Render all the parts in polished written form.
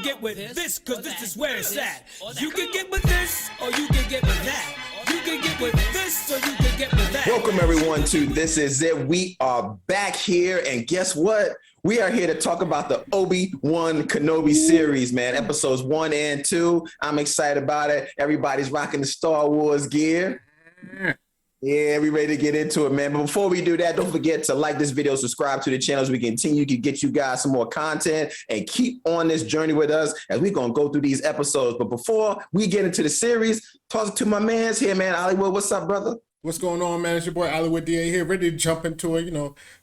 can get with this, cause this is where it's at. You can get with this, or you can get with that. You can get with this, or you can get with that. Welcome everyone to This Is It. We are back here, and guess what? We are here to talk about the Obi-Wan Kenobi series, man. Episodes 1 and 2. I'm excited about it. Everybody's rocking the Star Wars gear. Yeah, we ready to get into it, man. But before we do that, don't forget to like this video, subscribe to the channel as we continue to get you guys some more content and keep on this journey with us as we're going to go through these episodes. But before we get into the series, talk to my mans here, man. Hollywood, what's up, brother? What's going on, man? It's your boy Hollywood DA here, ready to jump into it.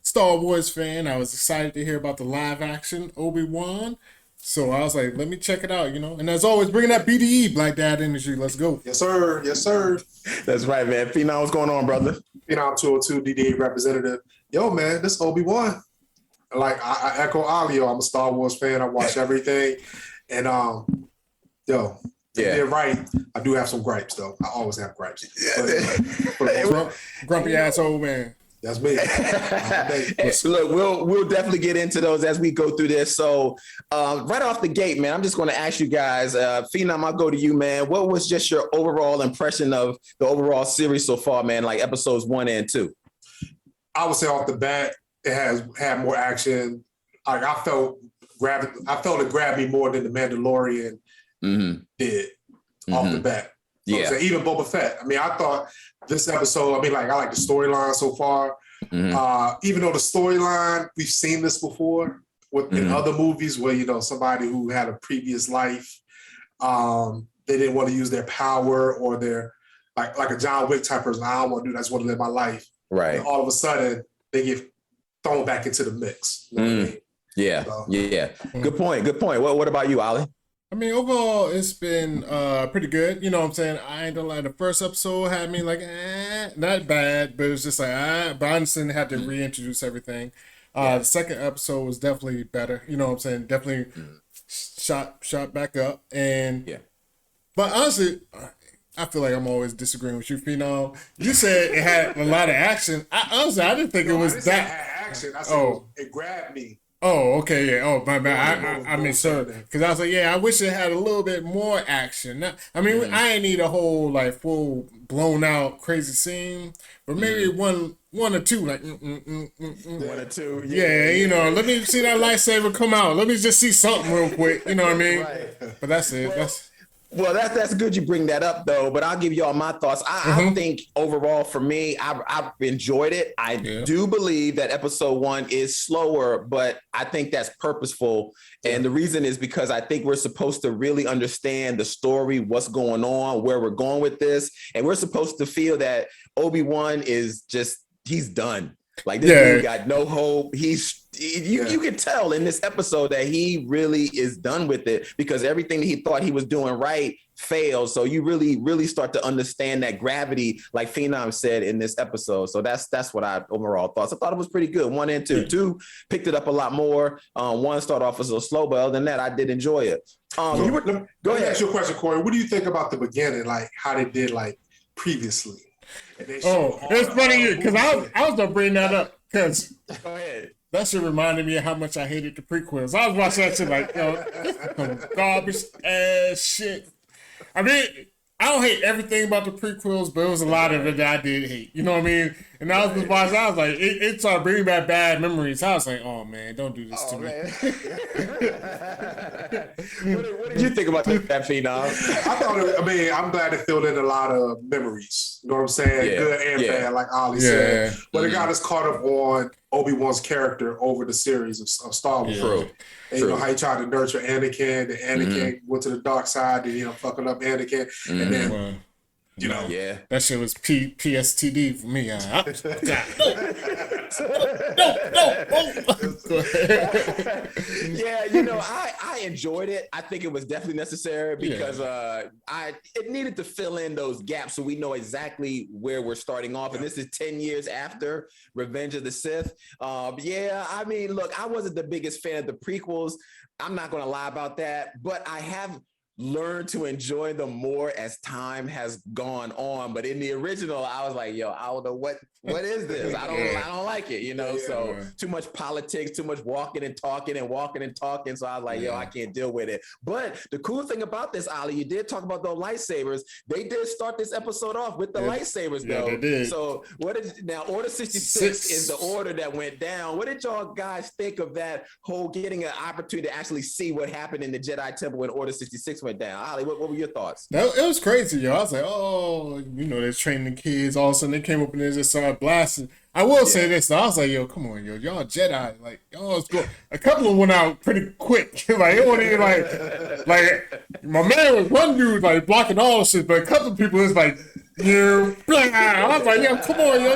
Star Wars fan. I was excited to hear about the live action Obi-Wan. So I was like, let me check it out, And as always, bringing that BDE, Black Dad Industry. Let's go. Yes, sir. Yes, sir. That's right, man. Phenom, what's going on, brother? Phenom 202 DDA representative. Yo, man, this Obi-Wan. Like, I echo Alio. I'm a Star Wars fan. I watch everything. And, they did right. I do have some gripes, though. I always have gripes. Grumpy ass old man. That's me. Look, we'll definitely get into those as we go through this. So right off the gate, man, I'm just going to ask you guys, Phenom, I'll go to you, man. What was just your overall impression of the overall series so far, man, like episodes 1 and 2? I would say off the bat, it has had more action. Like I felt it grabbed me more than the Mandalorian did off the bat. Yeah. Even Boba Fett. I mean, I thought this episode, I like the storyline so far. Even though the storyline, we've seen this before in other movies where, somebody who had a previous life, they didn't want to use their power or their, like a John Wick type person. I don't want to do that. I just want to live my life. Right. And all of a sudden, they get thrown back into the mix. You know what I mean? Yeah. So. Yeah. Good point. What about you, Ollie? I mean, overall, it's been pretty good. You know what I'm saying? I ain't gonna lie. The first episode had me like, not bad, but it was just like, but I understand they had to reintroduce everything. The second episode was definitely better. You know what I'm saying? Definitely shot back up. But honestly, I feel like I'm always disagreeing with you, Phenom. You said it had a lot of action. I didn't think it was that. It had action. I said it grabbed me. Oh, okay, yeah. Oh, my bad. I mean, sir, because I was like, I wish it had a little bit more action. I mean, I ain't need a whole full blown out crazy scene, but maybe one or two, like 1 or 2. Yeah, let me see that lightsaber come out. Let me just see something real quick. You know what I mean? Right. But that's it. Well, that's good you bring that up, though, but I'll give y'all my thoughts. I think overall for me, I've enjoyed it. I do believe that episode 1 is slower, but I think that's purposeful. And the reason is because I think we're supposed to really understand the story, what's going on, where we're going with this. And we're supposed to feel that Obi-Wan is he's done. Like this dude got no hope. You can tell in this episode that he really is done with it because everything that he thought he was doing right failed. So you really, really start to understand that gravity, like Phenom said in this episode. So that's what I overall thought. So I thought it was pretty good. 1 and 2. 2 picked it up a lot more. 1 started off as a little slow, but other than that, I did enjoy it. Go ahead. Ask you a question, Corey. What do you think about the beginning? Like how they did previously? It's funny because I was gonna bring that up because go ahead. That shit reminded me of how much I hated the prequels. I was watching that shit like, this is some garbage ass shit. I mean, I don't hate everything about the prequels, but it was a lot of it that I did hate. You know what I mean? And I was just watching, I was like, it started bringing back bad memories. I was like, oh man, don't do this to me. What did you think about that, Phenom? I'm glad it filled in a lot of memories. You know what I'm saying? Good and bad, like Ollie said. But it got us caught up on Obi-Wan's character over the series of Star Wars. True. And how he tried to nurture Anakin, and Anakin went to the dark side, and fucking up Anakin, and then that shit was PSTD for me. I enjoyed it. I think it was definitely necessary because it needed to fill in those gaps so we know exactly where we're starting off. And this is 10 years after Revenge of the Sith. I mean, look, I wasn't the biggest fan of the prequels. I'm not going to lie about that, but I have learned to enjoy them more as time has gone on. But in the original, I was like, yo, I don't know what is this? I don't like it, you know. So too much politics, too much walking and talking. So I was like, yo, I can't deal with it. But the cool thing about this, Ali, you did talk about those lightsabers. They did start this episode off with the lightsabers, though. They did. So now Order 66 is the order that went down. What did y'all guys think of that whole getting an opportunity to actually see what happened in the Jedi Temple when Order 66 went down? Ali, what were your thoughts? It was crazy, yo. I was like, oh, you know, they're training the kids. All of a sudden, they came up and they just started blasting. I will say this, though. I was like, yo, come on, yo. Y'all Jedi. Like, y'all go. A couple of them went out pretty quick. Like, it wasn't even like, my man was one dude, like, blocking all the shit, but a couple of people was like, I was like, yo, come on, yo,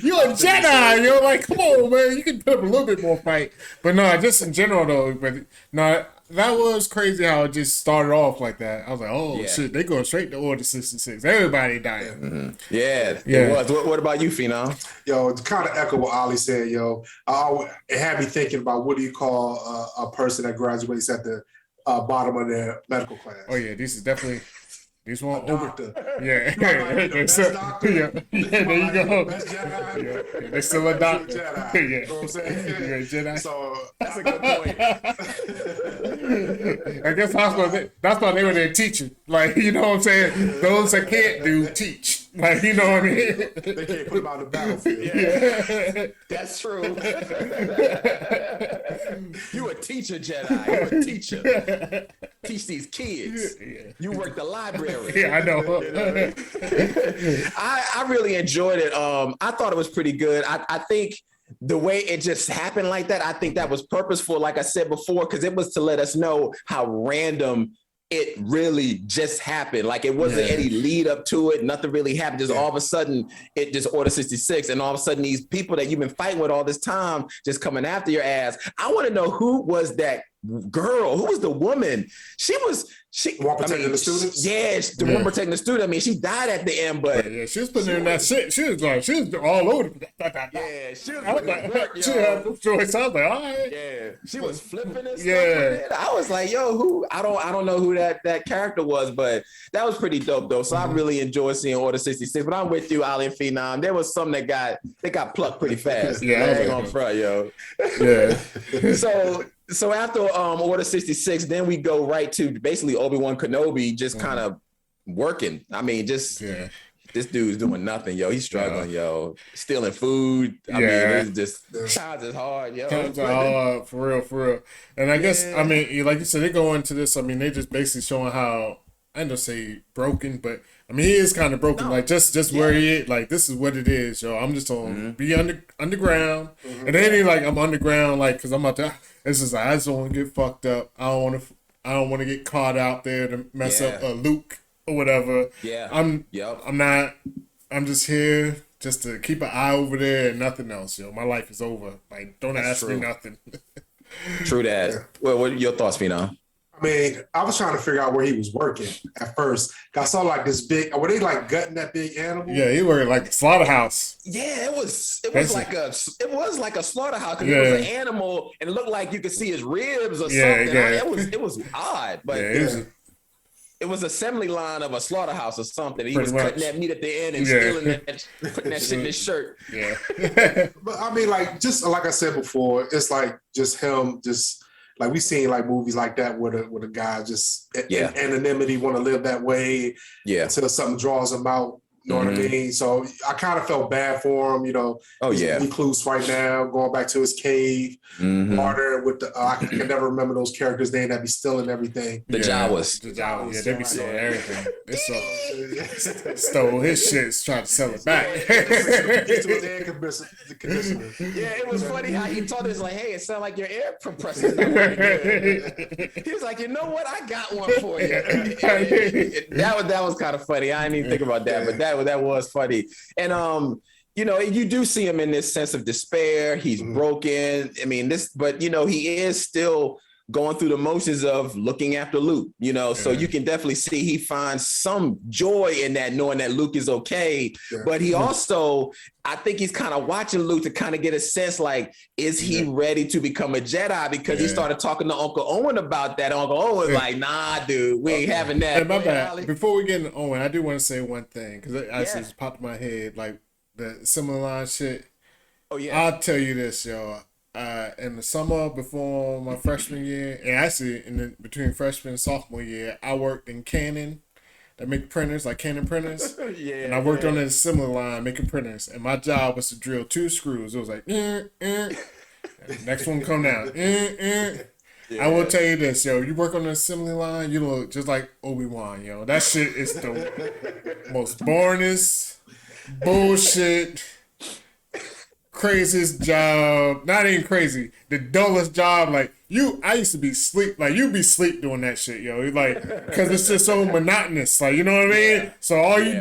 you're a Jedi, yo. Like, come on, man. You can put up a little bit more fight. But no, just in general, though. But no, that was crazy how it just started off like that. I was like, oh, shit, they going straight to Order 66. Everybody dying. Mm-hmm. Yeah, it was. What about you, Phenom? Yo, to kind of echo what Ali said, yo, it had me thinking about what do you call a person that graduates at the bottom of their medical class? Oh, yeah, this is definitely... These one doctor. Yeah. Like, the best doctor. Yeah, there you go. Best Jedi. Yeah. They're still a doctor. Jedi. Yeah. You know what I'm saying? Yeah, Jedi. So That's a good point. I guess that's why they were their teacher. Like, you know what I'm saying? Those that can't do, teach. Like, you know what I mean? They can't put them out on the battlefield. Yeah. That's true. You a teacher, Jedi. You a teacher. Teach these kids. You work the library. Yeah, I know. I really enjoyed it. I thought it was pretty good. I think the way it just happened like that, I think that was purposeful, like I said before, because it was to let us know how random it really just happened. Like it wasn't any lead up to it. Nothing really happened. Just all of a sudden, it just Order 66. And all of a sudden, these people that you've been fighting with all this time just coming after your ass. I want to know who was that girl? Who was the woman? She one protecting the students? Yeah, the one protecting the student. I mean, she died at the end, but she was putting in that shit. She was all over. Yeah, she was like, she had no choice. I was like, all right. Yeah, she was flipping and stuff. Yeah, I was like, yo, who? I don't know who that character was, but that was pretty dope though. So I really enjoyed seeing Order 66. But I'm with you, Ali and Phenom. There was some that got plucked pretty fast. Yeah, I was on front, yo. Yeah. So after Order 66, then we go right to basically Obi-Wan Kenobi just kind of working. I mean, this dude's doing nothing, yo. He's struggling, yo. Stealing food. I mean, it's just times is hard, yo. Times are hard, for real. And I guess, I mean, like you said, they go into this. I mean, they just basically showing how, I don't say broken, but I mean, he is kind of broken. No. Like just where he is. Like this is what it is, yo. I'm just gonna be underground, and then he like I'm underground, like because I'm about to. It's just like, I just don't want to get fucked up. I don't want to get caught out there to mess up Luke or whatever. Yeah. I'm just here just to keep an eye over there and nothing else, yo. My life is over. Like, don't ask me nothing. True that. Well, what are your thoughts, Phenom? I mean, I was trying to figure out where he was working at first. I saw like this big. Were they like gutting that big animal? Yeah, he worked like a slaughterhouse. Yeah, it was like a slaughterhouse because it was an animal and it looked like you could see his ribs or something. Yeah. It was odd, but it was assembly line of a slaughterhouse or something. He was cutting that meat at the end and stealing that, putting that shit in his shirt. Yeah, but I mean, like just like I said before, it's like just him just. Like we seen like movies like that where the guy just in anonymity want to live that way until something draws him out. You know what I mean? So I kind of felt bad for him, you know. He's recluse right now, going back to his cave. Martyr with the I can never remember those characters' name that be stealing everything. The Jawas. Yeah, they be stealing everything. They stole his shit, trying to sell it back. It was funny how he told us like, hey, it sounds like your air compressor's not working good. He was like, you know what? I got one for you. that was kind of funny. I didn't even think about that, but that was funny. And you know, you do see him in this sense of despair. He's broken. I mean, but you know, he is still going through the motions of looking after Luke, you know, so you can definitely see he finds some joy in that, knowing that Luke is okay. But he also, I think he's kind of watching Luke to kind of get a sense like, is he ready to become a Jedi? Because he started talking to Uncle Owen about that. Uncle Owen was like, nah, dude, we ain't having that. Hey, my bad. Before we get into Owen, I do want to say one thing, because it actually just popped in my head, like the similar line shit. Oh, yeah. I'll tell you this, yo. In the summer before my freshman year, and actually between freshman and sophomore year, I worked in Canon that make printers, like Canon printers. And I worked on a similar line making printers. And my job was to drill 2 screws. It was like, next one come down. I will tell you this, yo. You work on the assembly line, you look just like Obi-Wan, yo. That shit is the most boringest bullshit. Craziest job, not even crazy, the dullest job. Like I used to be sleep, like you be sleep doing that shit, yo. Like, cause it's just so monotonous, like, you know what I mean? So all he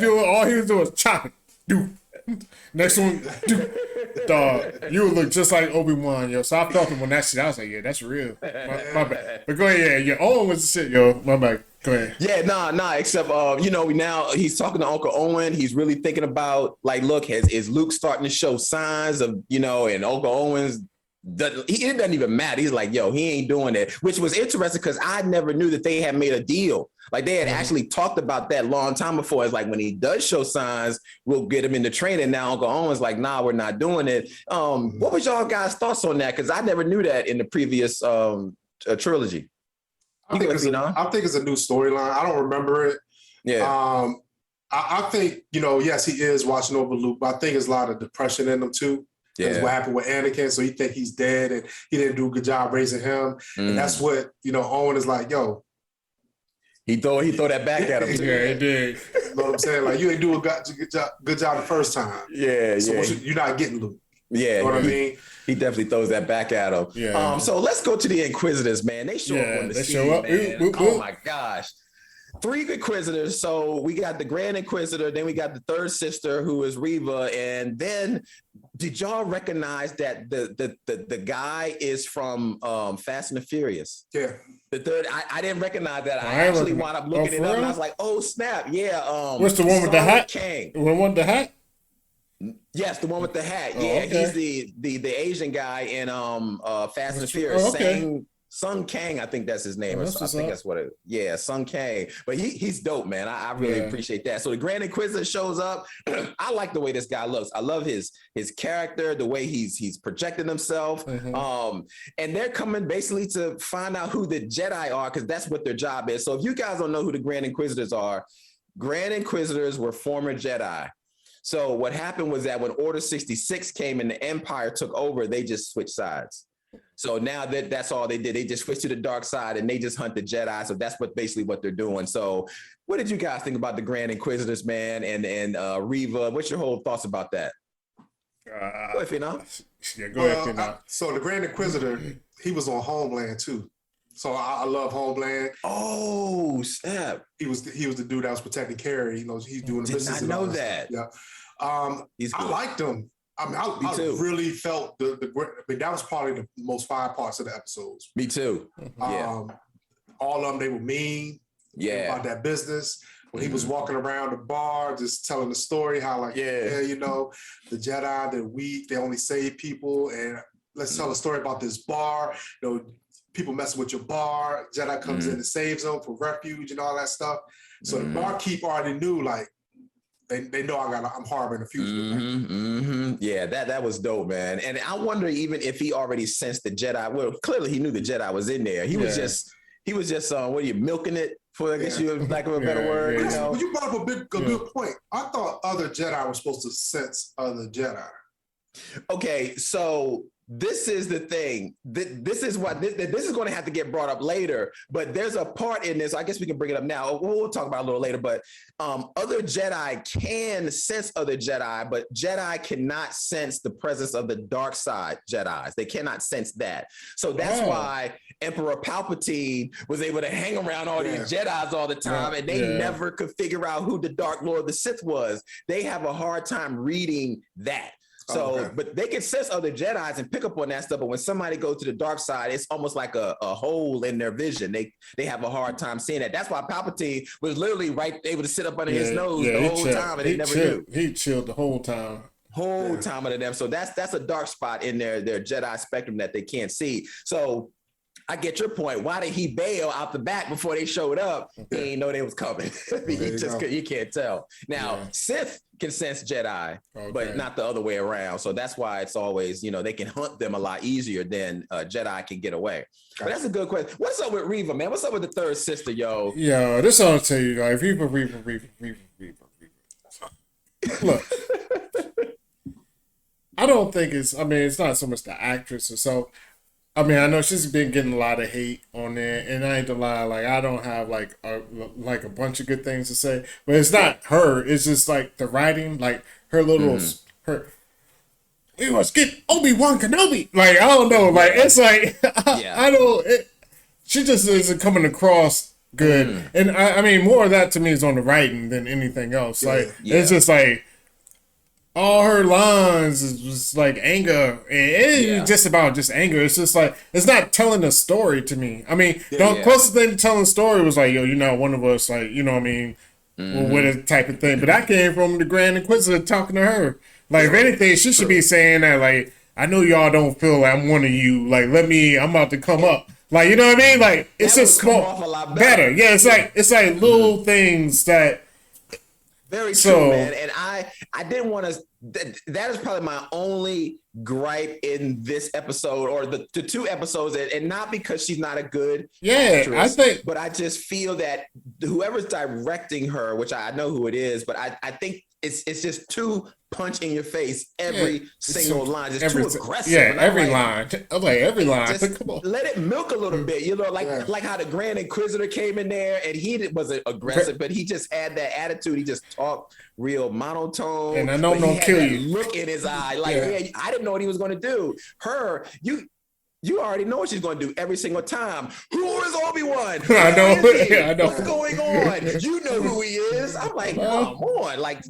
was doing was chopping, do. Next one, do. Dog, you would look just like Obi-Wan, yo. So I felt it when that shit, I was like, yeah, that's real. My bad. But go ahead, yeah. Owen was the shit, yo. My bad. Go ahead. Yeah, nah. Except, you know, now he's talking to Uncle Owen. He's really thinking about, like, look, is Luke starting to show signs of, you know, and Uncle Owen's, it doesn't even matter. He's like, yo, he ain't doing it, which was interesting because I never knew that they had made a deal. Like, they had actually talked about that long time before. It's like, when he does show signs, we'll get him into training. Now Uncle Owen's like, nah, we're not doing it. What was y'all guys' thoughts on that? Because I never knew that in the previous trilogy. I think it's a new storyline. I don't remember it. Yeah. I think, you know, yes, he is watching over Luke, but I think there's a lot of depression in him too. That's what happened with Anakin. So he think he's dead and he didn't do a good job raising him. And that's what, you know, Owen is like, yo. He throw that back at him. Yeah, he did. You know what I'm saying? Like, you ain't do a good job the first time. Yeah, so you're not getting Luke. Yeah. You know what I mean? He definitely throws that back at him. Yeah. So let's go to the Inquisitors, man. They show up on the scene, show up. Man. Oh my gosh. 3 Inquisitors. So we got the Grand Inquisitor, then we got the third sister who is Reva, and then did y'all recognize that the guy is from Fast and the Furious? Yeah. The third, I didn't recognize that. I actually wound up looking it up, and I was like, oh snap, yeah. What's the one with the hat? Kang. The one with the hat? Yes, the one with the hat. Yeah, he's the Asian guy in Fast and the Furious. Sung Kang, I think that's his name. I think that's what it. Yeah, Sung Kang. But he's dope, man. I really appreciate that. So the Grand Inquisitor shows up. I like the way this guy looks. I love his character, the way he's projecting himself. And they're coming basically to find out who the Jedi are, because that's what their job is. So if you guys don't know who the Grand Inquisitors are, Grand Inquisitors were former Jedi. So what happened was that when Order 66 came and the Empire took over, they just switched sides. So now that's all they did. They just switched to the dark side and they just hunt the Jedi. So that's basically what they're doing. So what did you guys think about the Grand Inquisitors, man, and Reva? What's your whole thoughts about that? Go ahead, Fina. Yeah, go ahead, Fina. So the Grand Inquisitor, he was on Homeland too. So I love Homeland. Oh, snap! He was the dude that was protecting Carrie. You know, he's doing the business. Did not know that. Yeah. I liked him. I mean, I really felt the that was probably the most fire parts of the episodes. Me too. All of them, they were mean. Yeah. About that business. When he was walking around the bar, just telling the story, how like, you know, the Jedi, they're weak, they only save people, and let's tell a story about this bar. You know, people messing with your bar. Jedi comes in and saves them for refuge and all that stuff. So the barkeep already knew, like, they know I'm harboring a future. Yeah, that was dope, man. And I wonder even if he already sensed the Jedi. Well, clearly he knew the Jedi was in there. He was just what are you, milking it for, I guess you lack of a better word. You know? You brought up a good point. I thought other Jedi were supposed to sense other Jedi. Okay, so this is the thing. This is going to have to get brought up later, but there's a part in this, I guess we can bring it up now. We'll talk about it a little later, but other Jedi can sense other Jedi, but Jedi cannot sense the presence of the dark side Jedis. They cannot sense that. So that's why Emperor Palpatine was able to hang around all these Jedis all the time, and they never could figure out who the Dark Lord of the Sith was. They have a hard time reading that. So, Okay. but they can sense other Jedis and pick up on that stuff. But when somebody goes to the dark side, it's almost like a hole in their vision. They have a hard time seeing that. That's why Palpatine was literally able to sit up under his nose the whole time, and they never knew. He chilled the whole time. Time under them. So that's a dark spot in their Jedi spectrum that they can't see. So I get your point. Why did he bail out the back before they showed up? He didn't know they was coming. He can't tell. Now Sith can sense Jedi, but not the other way around. So that's why it's always, they can hunt them a lot easier than Jedi can get away. But that's a good question. What's up with Reva, man? What's up with the third sister, yo? Yo, this I'll tell you, like Reva. Look. I don't think it's not so much the actress herself. I know she's been getting a lot of hate on there, and I ain't gonna lie, like I don't have like a bunch of good things to say, but it's not her. It's just like the writing, like her little we must get Obi-Wan Kenobi. Like I don't know, like it's like I don't. She just isn't coming across good, and I mean more of that to me is on the writing than anything else. Like it's just like. All her lines is just like anger, and it ain't just about just anger. It's just like it's not telling a story to me. I mean, the closest thing to telling a story was like, yo, you're not one of us, like you know what I mean, with a type of thing. But that came from the Grand Inquisitor talking to her. Like if anything, she should be saying that like, I know y'all don't feel like I'm one of you. Like I'm about to come up. Like you know what I mean? Like it's just small, better. Yeah, it's like little things that. Very true, man. And I didn't want to. That is probably my only gripe in this episode, or the two episodes, and not because she's not a good actress, but I just feel that whoever's directing her, which I know who it is, but I think it's just too punch in your face every single line. It's too aggressive. Yeah, every line. I'm like every line. Come on. Let it milk a little bit. Like how the Grand Inquisitor came in there and he wasn't aggressive, but he just had that attitude. He just talked real monotone. And I know I'm gonna kill you. Look in his eye. Like, I didn't know what he was gonna do. Her, you already know what she's going to do every single time. Who is Obi-Wan? I know. I know. What's going on? You know who he is. I'm like, come on. Like,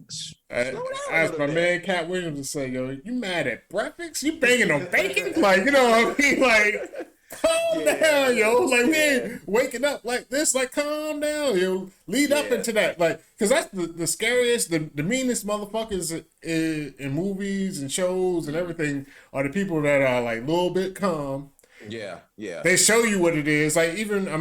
as my man Cat Williams would say, yo, you mad at breakfast? You banging on bacon? Like, you know what I mean? Like, calm down, yo. Like, we ain't waking up like this. Like, calm down, yo. Lead up into that. Like, because that's the scariest, the meanest motherfuckers in movies and shows and everything are the people that are, like, a little bit calm. Yeah. They show you what it is. Like, even, I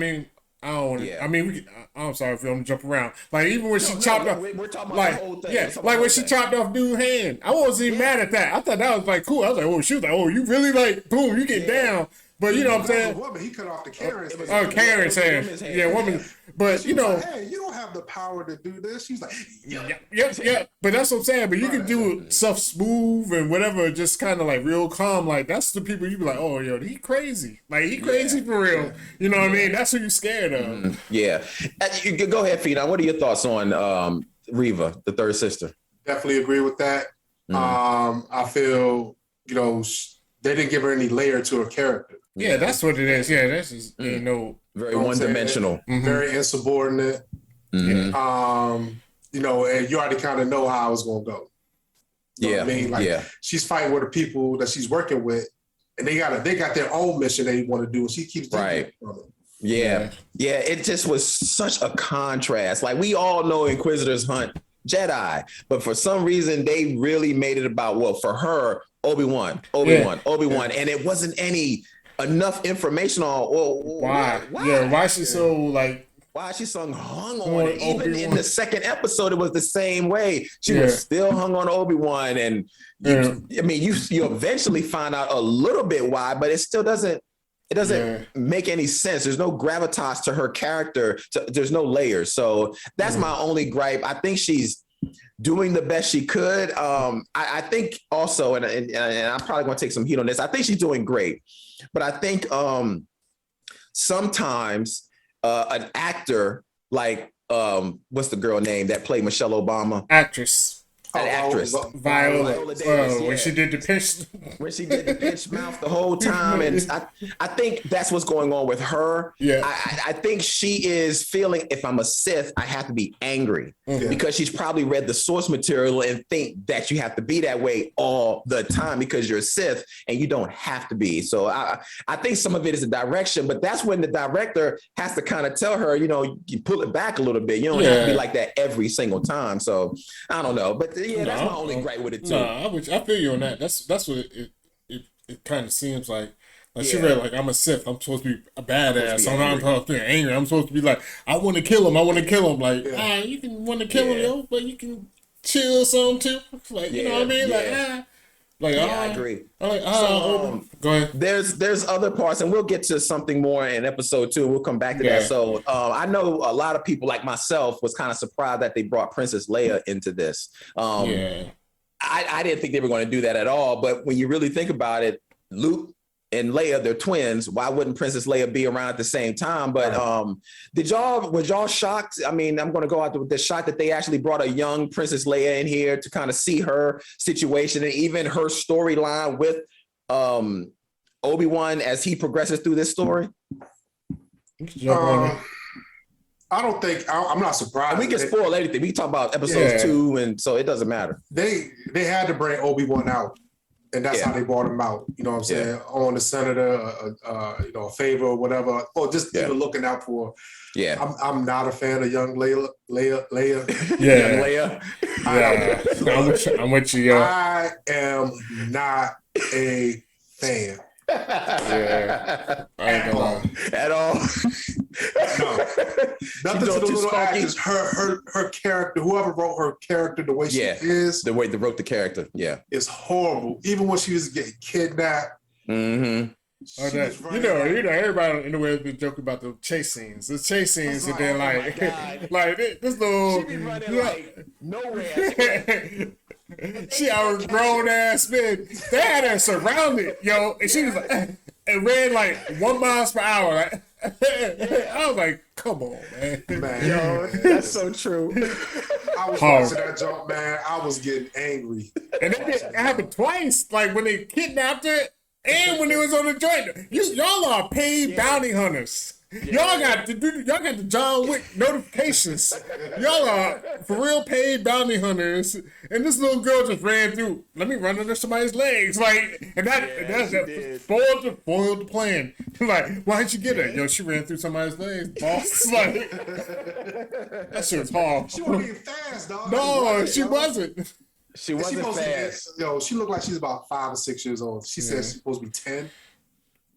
don't want to, I'm sorry if you want to jump around. Like, even when she chopped off. We're talking about like, the whole thing. Yeah, like when she chopped off dude's hand. I wasn't even mad at that. I thought that was, like, cool. I was like, oh, she was like, oh, you really, like, boom, you get down. But you know what I'm saying? Woman, he cut off the Karen's hand. Oh, Karen's hand. Yeah, woman. But you know, like, hey, you don't have the power to do this. She's like, yeah. But that's what I'm saying. But you can do stuff smooth and whatever, just kind of like real calm. Like that's the people you be like, oh, yo, he crazy. Like he crazy for real. You know what I mean? That's who you scared of. Yeah. Go ahead, Fina. What are your thoughts on Reva, the third sister? Definitely agree with that. I feel they didn't give her any layer to her character. Yeah, that's what it is. Yeah, that's just very one-dimensional, very insubordinate. And you already kind of know how it's gonna go. You know what I mean? Like she's fighting with the people that she's working with, and they got their own mission they want to do, and she keeps taking from it. Yeah. It just was such a contrast. Like we all know Inquisitors hunt Jedi, but for some reason they really made it about for her Obi-Wan, and it wasn't enough information on why. Yeah, why she's so like why she so hung on it. Even in the second episode, it was the same way. She was still hung on Obi-Wan, and you eventually find out a little bit why, but it still doesn't. It doesn't make any sense. There's no gravitas to her character. There's no layers. So that's my only gripe. I think she's doing the best she could. I think also, and I'm probably going to take some heat on this, I think she's doing great. But I think sometimes an actor like, what's the girl name that played Michelle Obama? Actress. actress. Viola Davis, when she did the pinch mouth the whole time. And I think that's what's going on with her. Yeah. I think she is feeling, if I'm a Sith, I have to be angry because she's probably read the source material and think that you have to be that way all the time because you're a Sith and you don't have to be. So I think some of it is a direction, but that's when the director has to kind of tell her, you pull it back a little bit. You don't have to be like that every single time. So I don't know, but that's my only gripe with it too. I feel you on that. That's what it kind of seems like. She read like, I'm a Sith. I'm supposed to be a badass. I'm supposed to be angry. I'm supposed to be like, I want to kill him. Like, you can want to kill him, yo, but you can chill some too. Like, you know what I mean? I agree. Go ahead. There's other parts, and we'll get to something more in episode 2. We'll come back to that. So I know a lot of people like myself was kind of surprised that they brought Princess Leia into this. I didn't think they were going to do that at all. But when you really think about it, Luke and Leia, they're twins. Why wouldn't Princess Leia be around at the same time? But was y'all shocked? I mean, I'm going to go out with the shock that they actually brought a young Princess Leia in here to kind of see her situation and even her storyline with Obi-Wan as he progresses through this story. I don't think I'm not surprised. And we can spoil anything. We can talk about episodes 2, and so it doesn't matter. They had to bring Obi-Wan out. And that's how they brought him out. You know what I'm saying? On the senator, a favor or whatever, or just even looking out for. Yeah, I'm not a fan of young Leia. Young Leia. I'm with you. I am not a fan. I ain't gonna lie. At all. No. Nothing to the little actress. Her character, whoever wrote her character, the way she is. The way they wrote the character, is horrible. Even when she was getting kidnapped. Mm-hmm. Everybody in the way has been joking about the chase scenes. The chase scenes, and then like this little. She be running nowhere. She was grown ass man. They had her surrounded, and she was like, and ran like 1 mile per hour. Like, I was like, come on, man. Yo, that's so true. I was watching that jump, man. I was getting angry. And it happened twice, like when they kidnapped her and when they was on the joint. Y'all are paid bounty hunters. Y'all got the John Wick notifications. Y'all are for real paid bounty hunters, and this little girl just ran through. Let me run under somebody's legs, and that spoiled the plan. Like, why'd you get her? Yo, she ran through somebody's legs, boss. That shit was hard. She wasn't even fast, dog. No, she wasn't. She wasn't fast. She looked like she's about 5 or 6 years old. She said she's supposed to be 10.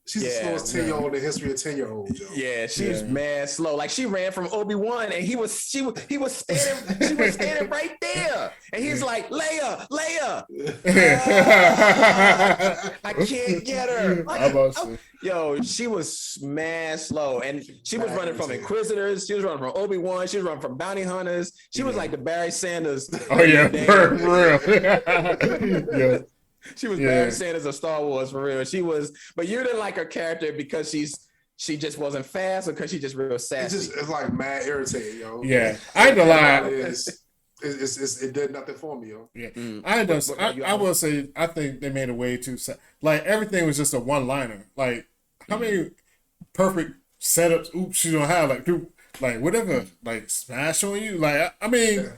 She's the slowest 10-year-old in the history of 10-year-olds. Yeah, she's mad slow. Like she ran from Obi-Wan, and he was standing right there, and he's like, Leia. I can't get her. Yo, she was mad slow, and she was running from Inquisitors. She was running from Obi-Wan. She was running from bounty hunters. She was like the Barry Sanders. Oh yeah, for real. Yeah. She was Barry Sanders of Star Wars for real. She was, but you didn't like her character because she just wasn't fast, or because she just real sassy. It's like mad irritating, yo. Yeah, I ain't gonna lie. It did nothing for me, yo. Yeah, I will say I think they made it way too like everything was just a one-liner. Like how many perfect setups? Oops, she don't have like whatever, like smash on you. Like I mean.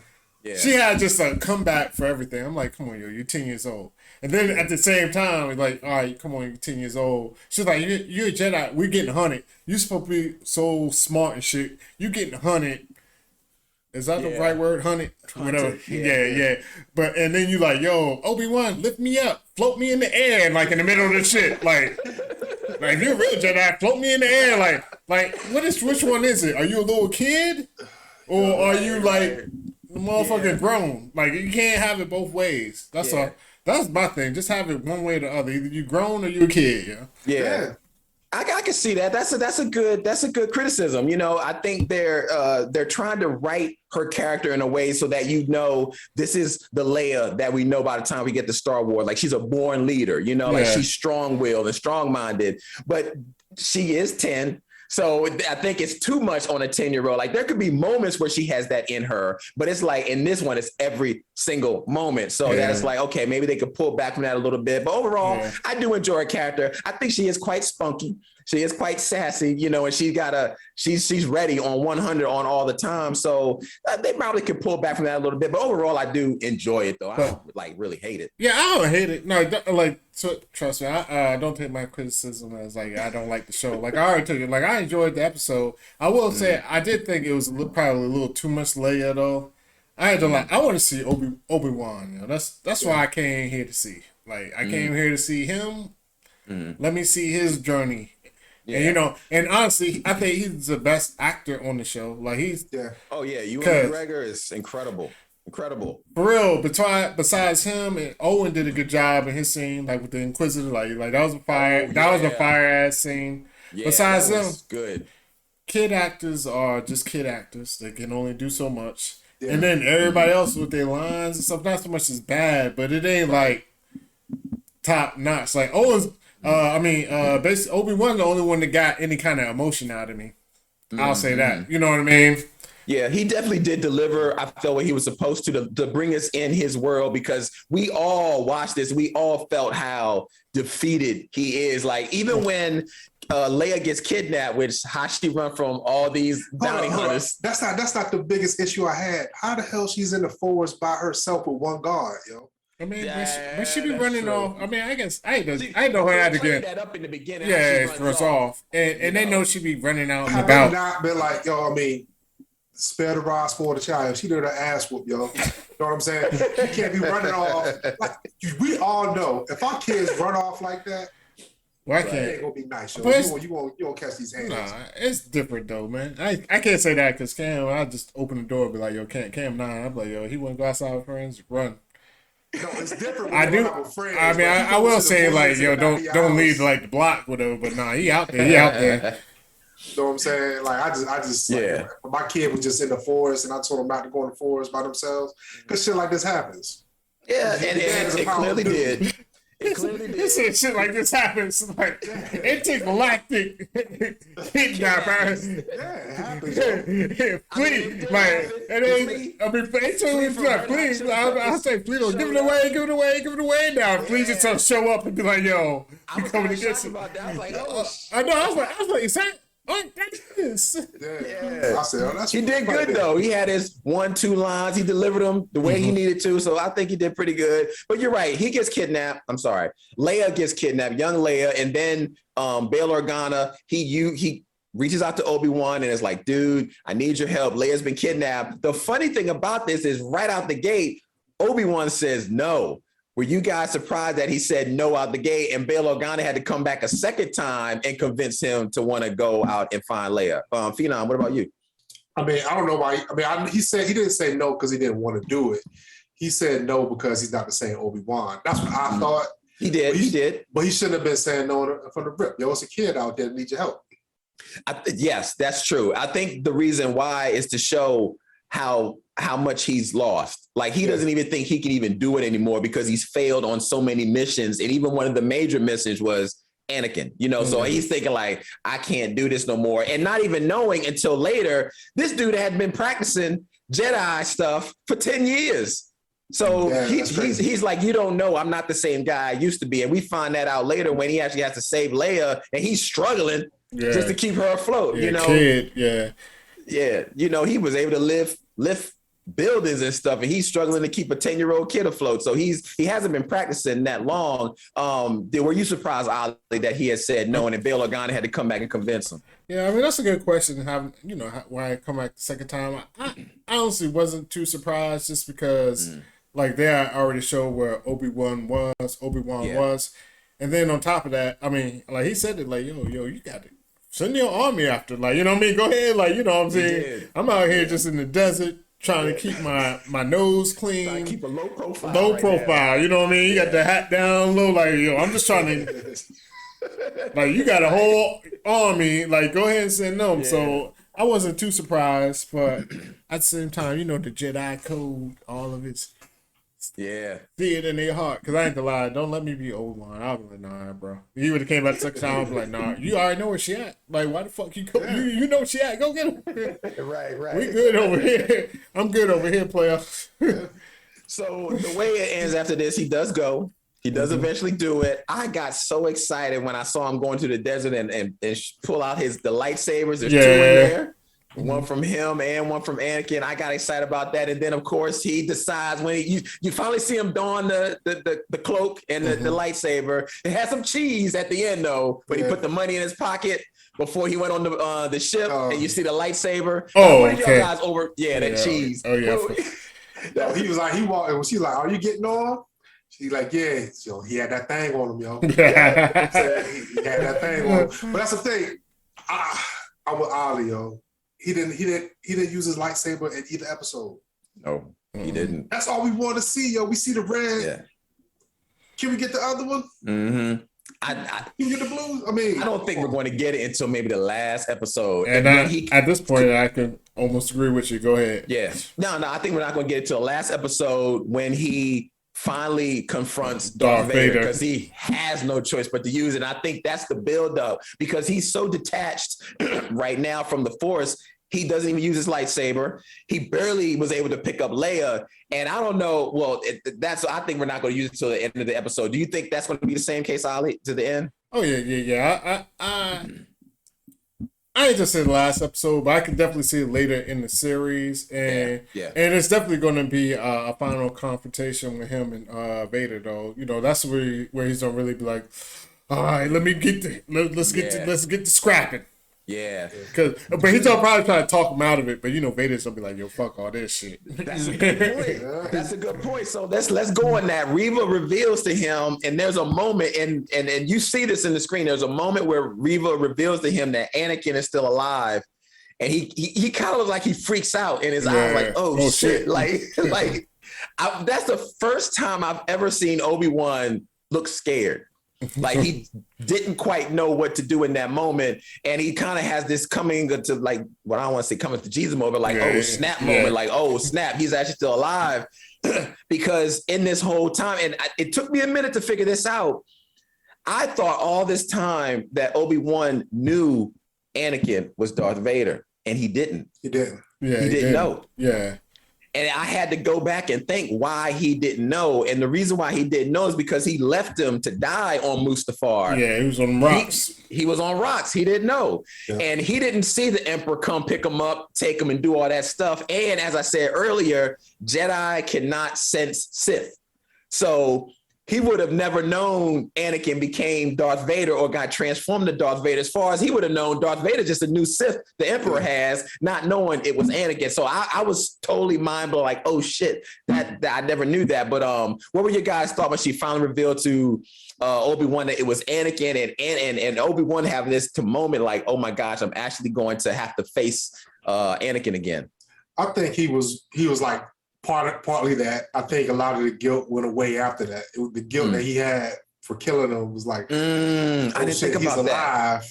Yeah. She had just a comeback for everything. I'm like, come on, yo, you're 10 years old. And then at the same time, like, all right, come on, you're 10 years old. She's like, you're a Jedi. We're getting hunted. You're supposed to be so smart and shit. You getting hunted. Is that the right word? Hunted? Whatever. Yeah. But, and then you like, yo, Obi-Wan, lift me up. Float me in the air. And like in the middle of the shit. Like you're a real Jedi. Float me in the air. Like, which one is it? Are you a little kid? Or are you like... The motherfucker grown. Like you can't have it both ways. That's all. That's my thing. Just have it one way or the other. Either you grown or you a kid. Yeah. I can see that. That's a good criticism. I think they're trying to write her character in a way so that this is the Leia that we know by the time we get to Star Wars. Like she's a born leader. Like she's strong-willed and strong-minded, but she is 10. So I think it's too much on a 10-year-old. Like there could be moments where she has that in her, but it's like in this one, it's every single moment. So that's like, okay, maybe they could pull back from that a little bit. But overall, I do enjoy her character. I think she is quite spunky. She is quite sassy, you know, and she's ready on 100 on all the time. So they probably could pull back from that a little bit. But overall, I do enjoy it, though. I don't like really hate it. Yeah, I don't hate it. No, like, so, trust me, I don't take my criticism as like I don't like the show. Like I already told you, like I enjoyed the episode. I will say I did think it was probably a little too much Leia though. I had to I want to see Obi-Wan. You know? That's why I came here to see. Like I came here to see him. Let me see his journey. Yeah. And you know, and honestly, I think he's the best actor on the show. Like he's Oh yeah, Ewan McGregor is incredible. For real. Besides him, and Owen did a good job in his scene, like with the Inquisitor. Like that was a fire. That was a fire ass scene. Yeah, besides them, good. Kid actors are just kid actors. They can only do so much. Yeah. And then everybody else with their lines and stuff. Not so much is bad, but it ain't like top notch. Like Owen's. Basically Obi-Wan's the only one that got any kind of emotion out of me. I'll say that. You know what I mean? Yeah, he definitely did deliver. I felt what he was supposed to bring us in his world, because we all watched this. We all felt how defeated he is. Like even when Leia gets kidnapped, which how she run from all these bounty hunters. That's not the biggest issue I had. How the hell she's in the forest by herself with one guard, yo? I mean, when she be running off, I mean, I guess I know her how to get that up in the beginning. Yeah, it runs off, and they know she be running out and about. Not been like, yo, I mean, spare the rod, spoil the child. She did her ass whoop, yo. You know what I'm saying? You can't be running off. Like we all know, if our kids run off like that, why can't? It ain't gonna be nice, yo. You won't catch these hands. Nah, it's different though, man. I can't say that because Cam, I just open the door and be like, yo, Cam 9. I'm like, yo, he wouldn't go outside with friends, run. No, it's different. I do. Friends, I mean, I will say like, yo, don't leave like the block, whatever. But nah, he out there. You know what I'm saying? Like I just like, my kid was just in the forest, and I told him not to go in the forest by themselves because shit like this happens. Yeah, and it clearly did. It clearly did. He said shit like this happens. Like intergalactic kidnapper. Yeah, it happens. Please, like, and then they told me, please. I say, please don't give it away now. Please just show up and be like, yo, you coming to get some. I was like, oh, I know. I was like, is that? Oh, that is. Yeah. I said, he did good though. He had his 1-2 lines. He delivered them the way he needed to. So I think he did pretty good. But you're right. He gets kidnapped. I'm sorry. Leia gets kidnapped, young Leia, and then Bail Organa. He reaches out to Obi-Wan and is like, dude, I need your help. Leia's been kidnapped. The funny thing about this is right out the gate, Obi-Wan says no. Were you guys surprised that he said no out the gate, and Bail Organa had to come back a second time and convince him to want to go out and find Leia? Phenom, what about you? I mean, I don't know why. He said he didn't say no because he didn't want to do it. He said no because he's not the same Obi-Wan. That's what I thought. He did. But he shouldn't have been saying no from the rip. Yo, it's a kid out there that needs your help. Yes, that's true. I think the reason why is to show how much he's lost. Like he doesn't even think he can even do it anymore because he's failed on so many missions. And even one of the major missions was Anakin, you know, so he's thinking like, I can't do this no more. And not even knowing until later, this dude had been practicing Jedi stuff for 10 years. So he's like, you don't know, I'm not the same guy I used to be. And we find that out later when he actually has to save Leia and he's struggling just to keep her afloat, you know? Yeah, you know, he was able to lift buildings and stuff, and he's struggling to keep a 10-year-old kid afloat. So he hasn't been practicing that long. Were you surprised, Ollie, that he had said no, and then Bail Organa had to come back and convince him? Yeah, I mean that's a good question. Why I come back the second time? I honestly wasn't too surprised, just because like they already showed where Obi-Wan was, and then on top of that, I mean, like he said it, like yo, you got to send your army after, like, you know what I mean? Go ahead, like, you know what I'm saying? I'm out here just in the desert trying to keep my nose clean. Trying to keep a low profile. You know what I mean? You got the hat down low, like, yo, I'm just trying to, like, you got a whole army, like, go ahead and send them. Yeah. So I wasn't too surprised, but at the same time, you know, the Jedi code, all of its Yeah. See it in their heart. Because I ain't gonna lie, don't let me be Obi-Wan. I'll be like, nah, bro. He would have came back the second time. I'll be like, nah, you already know where she at. Like, why the fuck you go? You know where she at. Go get her. Right. We good over here. I'm good over here, playoffs. So the way it ends after this, he does go. He does eventually do it. I got so excited when I saw him going to the desert and pull out the lightsabers. There's two in there. One from him and one from Anakin. I got excited about that. And then, of course, he decides when you finally see him don the cloak and the lightsaber. It had some cheese at the end, though, but he put the money in his pocket before he went on the ship, and you see the lightsaber. Oh, what did y'all guys over? Yeah, that cheese. Oh, yeah. No, he was like, he walked, and she's like, "Are you getting on?" She's like, "Yeah." So he had that thing on him, yo. He had that thing on him. But that's the thing. I'm with Ollie, yo. He didn't use his lightsaber in either episode. No, he didn't. That's all we want to see, yo. We see the red. Yeah. Can we get the other one? Mm-hmm. Can we get the blues? I mean, I don't think we're going to get it until maybe the last episode. And at this point, I can almost agree with you. Go ahead. Yeah. No, I think we're not going to get it till the last episode when he finally confronts Darth Vader because he has no choice but to use it. And I think that's the build-up because he's so detached right now from the Force. He doesn't even use his lightsaber. He barely was able to pick up Leia. And I don't know. Well, I think we're not going to use it till the end of the episode. Do you think that's going to be the same case, Ali, to the end? Oh, yeah. I ain't just say the last episode, but I can definitely see it later in the series. And and it's definitely going to be a final confrontation with him and Vader, though. You know, that's where he's going to really be like, all right, let's get to scrapping. Yeah. But he's gonna probably try to talk him out of it. But you know, Vader's gonna be like, "Yo, fuck all this shit." That's a good point. That's a good point. So let's go on that. Reva reveals to him, and there's a moment, and you see this in the screen. There's a moment where Reva reveals to him that Anakin is still alive, and he kind of looks like he freaks out in his eyes, like, "Oh shit!" Like that's the first time I've ever seen Obi-Wan look scared. Like he didn't quite know what to do in that moment, and he kind of has this coming to like what I don't want to say coming to Jesus moment, like snap moment, like oh snap, he's actually still alive. Because in this whole time, and it took me a minute to figure this out. I thought all this time that Obi-Wan knew Anakin was Darth Vader, and he didn't. He didn't. Yeah, he didn't know. Yeah. And I had to go back and think why he didn't know. And the reason why he didn't know is because he left him to die on Mustafar. Yeah, he was on rocks. He was on rocks. He didn't know. Yeah. And he didn't see the Emperor come pick him up, take him, and do all that stuff. And as I said earlier, Jedi cannot sense Sith. So he would have never known Anakin became Darth Vader or got transformed to Darth Vader. As far as he would have known, Darth Vader just a new Sith the Emperor has, not knowing it was Anakin. So I was totally mind blown, like, oh shit, that I never knew that. But what were your guys' thoughts when she finally revealed to Obi-Wan that it was Anakin and Obi-Wan having this moment like, oh my gosh, I'm actually going to have to face Anakin again? I think he was like, partly that. I think a lot of the guilt went away after that. It was the guilt that he had for killing him was like, I didn't think about he's alive.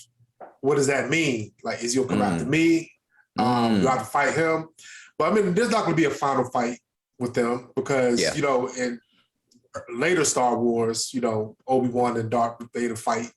What does that mean? Like, is he gonna come after me? Do I have to fight him? But I mean, there's not gonna be a final fight with them because you know, in later Star Wars, you know, Obi-Wan and Darth Vader fight.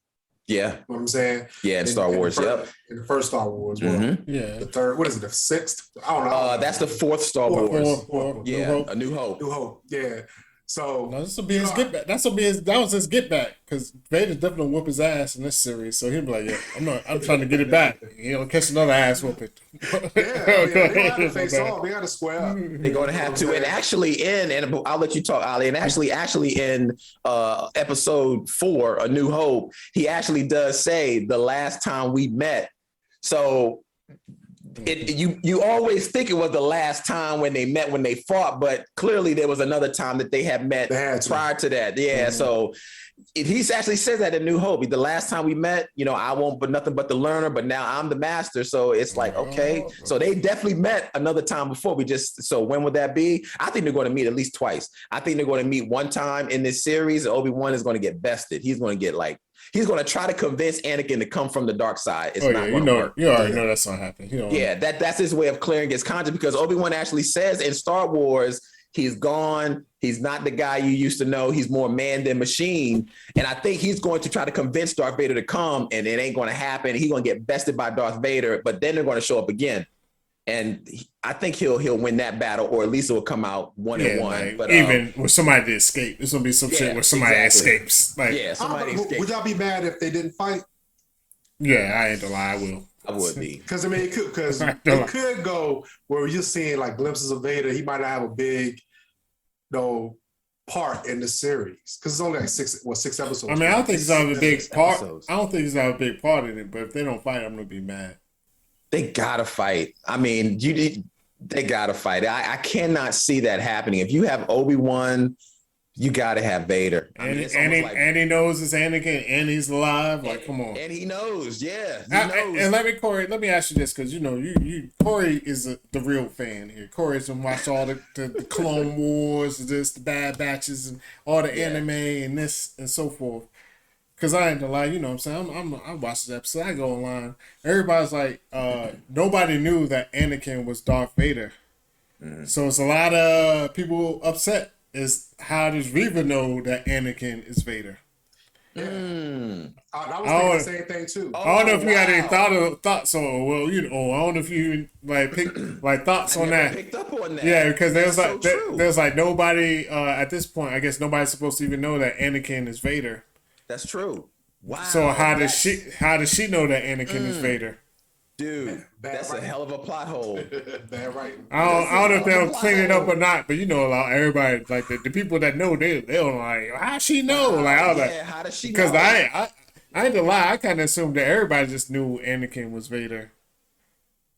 Yeah. You know what I'm saying? Yeah, in Star Wars, in the first Star Wars. Well, the third, what is it, the sixth? I don't know. That's the fourth Star Wars. Yeah, A New Hope. New Hope, yeah. So no, this will be his get back. That was his get back because Vader's definitely whoop his ass in this series. So he'll be like, "Yeah, I'm trying to get it back. You know, catch another ass whooping." They got to face off. They got to square up. They're going to have to. And actually, and I'll let you talk, Ali. And actually in episode 4, A New Hope, he actually does say the last time we met. So. You always think it was the last time when they met, when they fought, but clearly there was another time that they had met prior to that. Yeah, so he actually says that in New Hope. The last time we met, you know, I won't but nothing but the learner, but now I'm the master. So it's like, okay. So they definitely met another time before. So when would that be? I think they're going to meet at least twice. I think they're going to meet one time in this series. Obi-Wan is going to get bested. He's going to get he's going to try to convince Anakin to come from the dark side. It's not going to work. You already know that's not happening. That's his way of clearing his conscience because Obi-Wan actually says in Star Wars, He's gone. He's not the guy you used to know. He's more man than machine. And I think he's going to try to convince Darth Vader to come, and it ain't going to happen. He's going to get bested by Darth Vader, but then they're going to show up again. And I think he'll win that battle, or at least it will come out 1-1. Like, but even with somebody to escape, there's gonna be some shit where somebody escapes. Like, somebody escapes. Would y'all be mad if they didn't fight? Yeah, I ain't gonna lie, I will. I would be. Because I mean, it could go where you're seeing like glimpses of Vader. He might not have a big, part in the series because it's only like six episodes. I mean, I don't think he's have a big part. I don't think he's have a big part in it. But if they don't fight, I'm gonna be mad. They gotta fight. I mean, they gotta fight. I cannot see that happening. If you have Obi-Wan, you gotta have Vader. And he knows it's Anakin and he's alive. Like, come on. And he knows, yeah. Knows. And Corey, let me ask you this, because Corey is the real fan here. Corey's been watched all the Clone Wars, the Bad Batches, and all the anime and this and so forth. Because I ain't gonna lie, you know what I'm saying? I watched this episode. I go online. Everybody's like, nobody knew that Anakin was Darth Vader. So it's a lot of people upset. Is how does Reva know that Anakin is Vader? Yeah. I was thinking the same thing too. I don't know if you had any thoughts on. Well, I don't know if you thoughts on that. Picked up on that. Yeah, because there's like nobody at this point. I guess nobody's supposed to even know that Anakin is Vader. That's true. Wow. So how does she know that Anakin is Vader? Dude, that's a hell of a plot hole. Bad writing. I don't know if they'll clean it up or not, but everybody, like the people that know, they'll like, how she know? Like, I was like, how does she know? Because I ain't gonna lie, I kind of assumed that everybody just knew Anakin was Vader.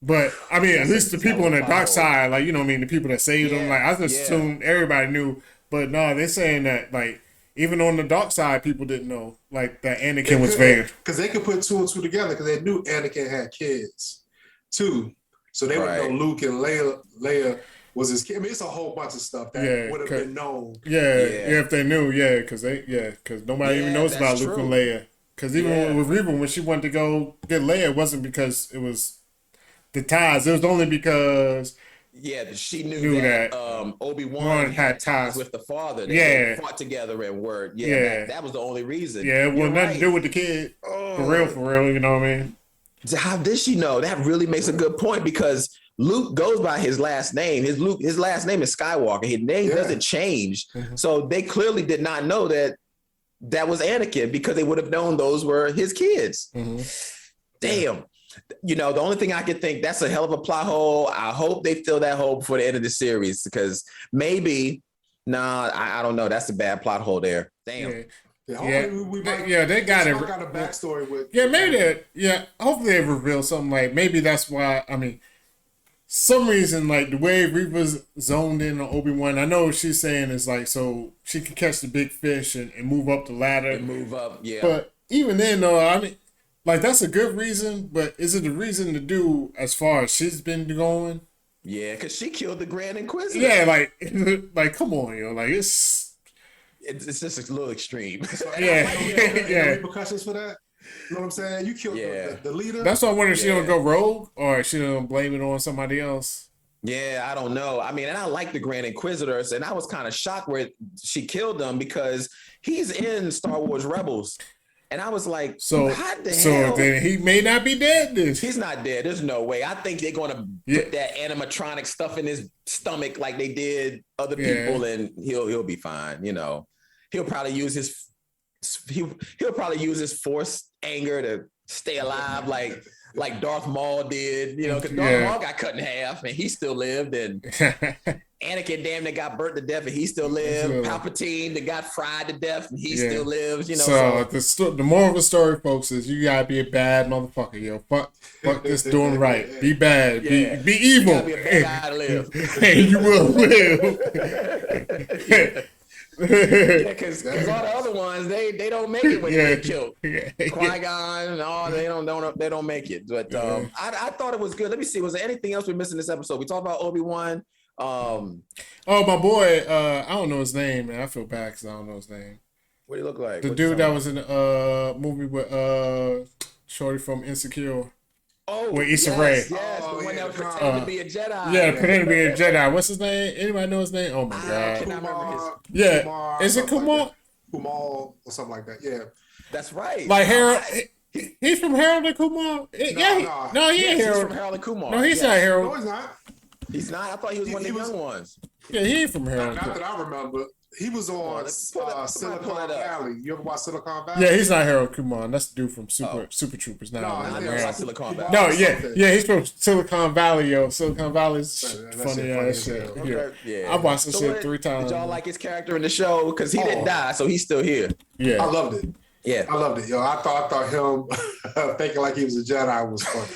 But I mean, at least the people on the dark side, like, the people that saved him, like, I just assumed everybody knew. But no, they're saying that, like, even on the dark side, people didn't know, like, that Anakin was Vader. Because they could put two and two together because they knew Anakin had kids, too. So they would know Luke and Leia was his kid. I mean, it's a whole bunch of stuff that would have been known. Yeah, if they knew, because nobody even knows about Luke and Leia. Because even with Reva, when she wanted to go get Leia, it wasn't because it was the ties. It was only because... Yeah, she knew that Obi-Wan had ties with the father. They fought together and were. That was the only reason. Yeah, it had nothing to do with the kid. For real, you know what I mean? How did she know? That really makes a good point because Luke goes by his last name. His last name is Skywalker. His name doesn't change. Mm-hmm. So they clearly did not know that was Anakin because they would have known those were his kids. Mm-hmm. Damn. The only thing I could think, that's a hell of a plot hole. I hope they fill that hole before the end of the series because maybe, I don't know. That's a bad plot hole there. Damn. They got it. Got a backstory with. Yeah, maybe. Hopefully they reveal something like maybe that's why. I mean, some reason like the way Reva's zoned in on Obi-Wan. I know what she's saying is like so she can catch the big fish and move up the ladder. And move up, yeah. But even then, though, I mean. Like, that's a good reason, but is it a reason to do as far as she's been going? Yeah, because she killed the Grand Inquisitor. Yeah, like come on, like, it's just a little extreme. Repercussions for that? You know what I'm saying? You killed the leader. That's why I wonder if she don't go rogue or she don't blame it on somebody else. Yeah, I don't know. I mean, and I like the Grand Inquisitors, and I was kind of shocked where she killed them because he's in Star Wars Rebels. And I was like, what the hell? So then he may not be dead then. He's not dead. There's no way. I think they're going to put that animatronic stuff in his stomach like they did other people, and he'll be fine. He'll probably use his force anger to stay alive like Darth Maul did, because Darth Maul got cut in half and he still lived, and Anakin damn near got burnt to death and he still lived. Palpatine that got fried to death and he still lives. So the moral of the story, folks, is you gotta be a bad motherfucker, yo. Fuck this doing right. Be bad. Be evil. You gotta be a bad guy to live. And you will live. Because all the other ones they don't make it when they get killed. Qui-Gon and all they don't make it. But I thought it was good. Let me see. Was there anything else we missed in this episode? We talked about Obi-Wan. My boy. I don't know his name, man. I feel bad because I don't know his name. What do you look like? The dude that was in the movie with Shorty from Insecure. Oh, with Issa yes, Rae. yes, Oh, the one yeah, that was Khan. pretending to be a Jedi. Yeah, pretending to be a Jedi. What's his name? Anybody know his name? Oh my I god. cannot remember his. Yeah, Kumar, is it something Kumar? Like Kumal or something like that. Yeah. That's right. Like Harold? He's from Harold and Kumar. No. He Yes, ain't he's Harold. from Harold and Kumar. No, he's Yes. not No, Harold. he's not. He's not. I thought he was one of the young ones. Yeah, he ain't from Harold. Not that I remember. He was on let's pull it Silicon up. Valley. You ever watch Silicon Valley? Yeah, he's not Harold Kumar. That's the dude from Super Troopers now. No, I his know name about is Silicon Kumar Valley. No, something. yeah, he's from Silicon Valley, yo. Silicon Valley's That funny shit ass funny as shit. hell. Yeah. Okay, yeah. I watched this So shit what- 3 times. Did y'all like his character in the show? Because he didn't die, so he's still here. Yeah. I loved it. Yeah. I loved it, yo. I thought him thinking like he was a Jedi was funny.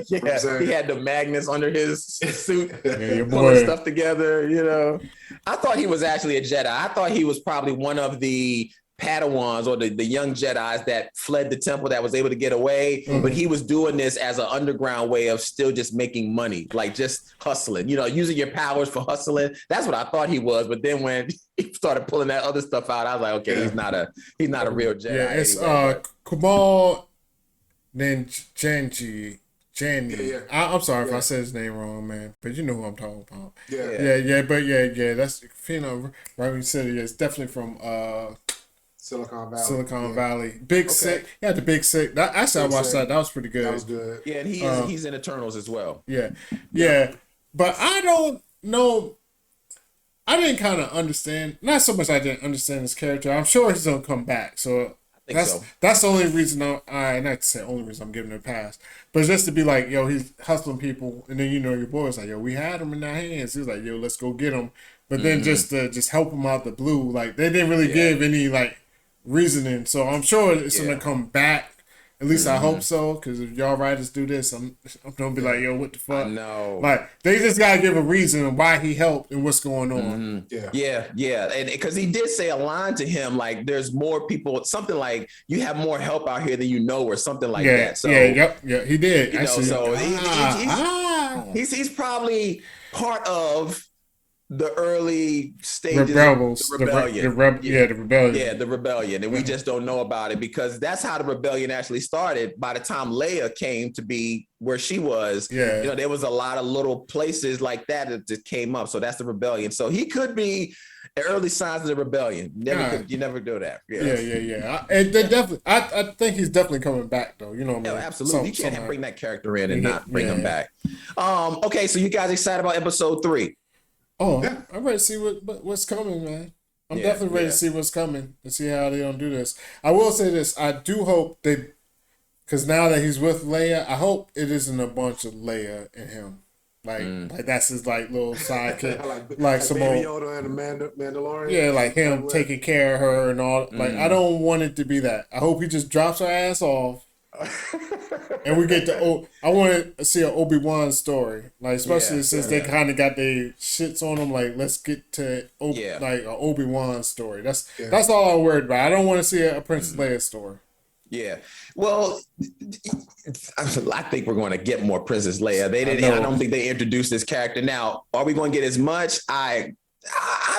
Yeah, he had the magnets under his suit, Yeah, your pulling boy. stuff together. I thought he was actually a Jedi. I thought he was probably one of the Padawans or the young Jedis that fled the temple that was able to get away. Mm-hmm. But he was doing this as an underground way of still just making money, like just hustling. Using your powers for hustling. That's what I thought he was. But then when he started pulling that other stuff out, I was like, okay, he's not a real Jedi. Yeah, it's anyway, Kumal Nanjiani. Yeah. I'm sorry if Yeah. I said his name wrong, man, but you know who I'm talking about. Yeah. Yeah. That's right. When you said it, yeah, it's definitely from Silicon Valley. Silicon Valley. Big Sick. Yeah, the Big Sick. Actually, I watched Sick. that. That was pretty good. That was good. yeah, and he's in Eternals as well. Yeah. But I don't know. I didn't kind of understand. Not so much I didn't understand his character. I'm sure he's gonna come back. So I think so. that's the only reason I not to say only reason I'm giving it a pass, but just to be like, yo, he's hustling people, and then your boy's like, yo, we had him in our hands. He was like, yo, let's go get him. But then just to help him out the blue, like they didn't really give any like reasoning. So I'm sure it's gonna come back. At least I hope so, because if y'all writers do this, I'm gonna be like, yo, what the fuck? No. Like they just gotta give a reason why he helped and what's going on. Yeah, and because he did say a line to him like, "There's more people," something like, "You have more help out here than you know," or something like that. So yeah, he did. Actually, so he's probably part of the early stages rebels, of the rebellion. the rebellion. Yeah, the rebellion, and we just don't know about it because that's how the rebellion actually started. By the time Leia came to be where she was, there was a lot of little places like that that came up. So that's the rebellion. So he could be the early signs of the rebellion. You never do that. Yeah. And they definitely, I think he's definitely coming back though. You know what I mean? Absolutely. You can't bring that character in and not bring him back. Okay, so you guys excited about episode 3? Oh, yeah. I'm ready to see what's coming, man. I'm definitely ready to see what's coming and see how they don't do this. I will say this: I do hope because now that he's with Leia, I hope it isn't a bunch of Leia and him. Like that's his like little sidekick, like some Baby old Yoda and the Mandalorian. Yeah, like him taking care of her and all. Like I don't want it to be that. I hope he just drops her ass off. And we get I want to see an Obi-Wan story, like especially since they kind of got their shits on him. Like, let's get to like an Obi-Wan story. That's all I'm worried about. I don't want to see a Princess Leia story. Yeah, well, I think we're going to get more Princess Leia. They didn't. I don't think they introduced this character. Now, are we going to get as much? I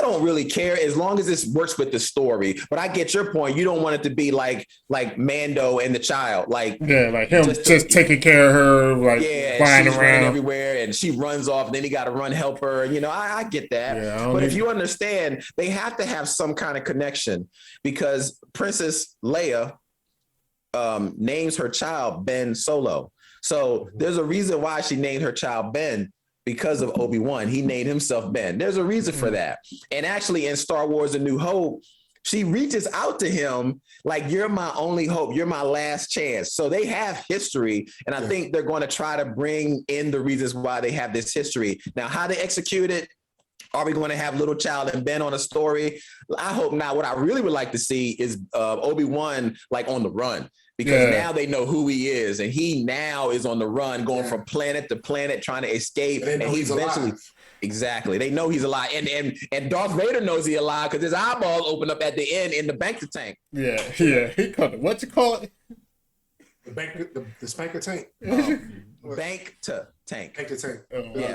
don't really care as long as this works with the story. But I get your point. You don't want it to be like Mando and the child, like him just taking care of her, like flying around everywhere, and she runs off. And then he got to run help her. I get that. But if you understand, they have to have some kind of connection because Princess Leia names her child Ben Solo. So there's a reason why she named her child Ben. Because of Obi-Wan, he named himself Ben. There's a reason for that. And actually in Star Wars: A New Hope, she reaches out to him like, you're my only hope. You're my last chance. So they have history. And I think they're going to try to bring in the reasons why they have this history. Now, how they execute it, are we going to have little child and Ben on a story? I hope not. What I really would like to see is Obi-Wan like on the run. Because now they know who he is, and he now is on the run, going from planet to planet, trying to escape. And he's eventually, exactly, they know he's alive, and Darth Vader knows he's alive because his eyeballs open up at the end in the bank tank. Yeah. He called it. What you call it? The spanker tank. Bank to tank. Bank to tank.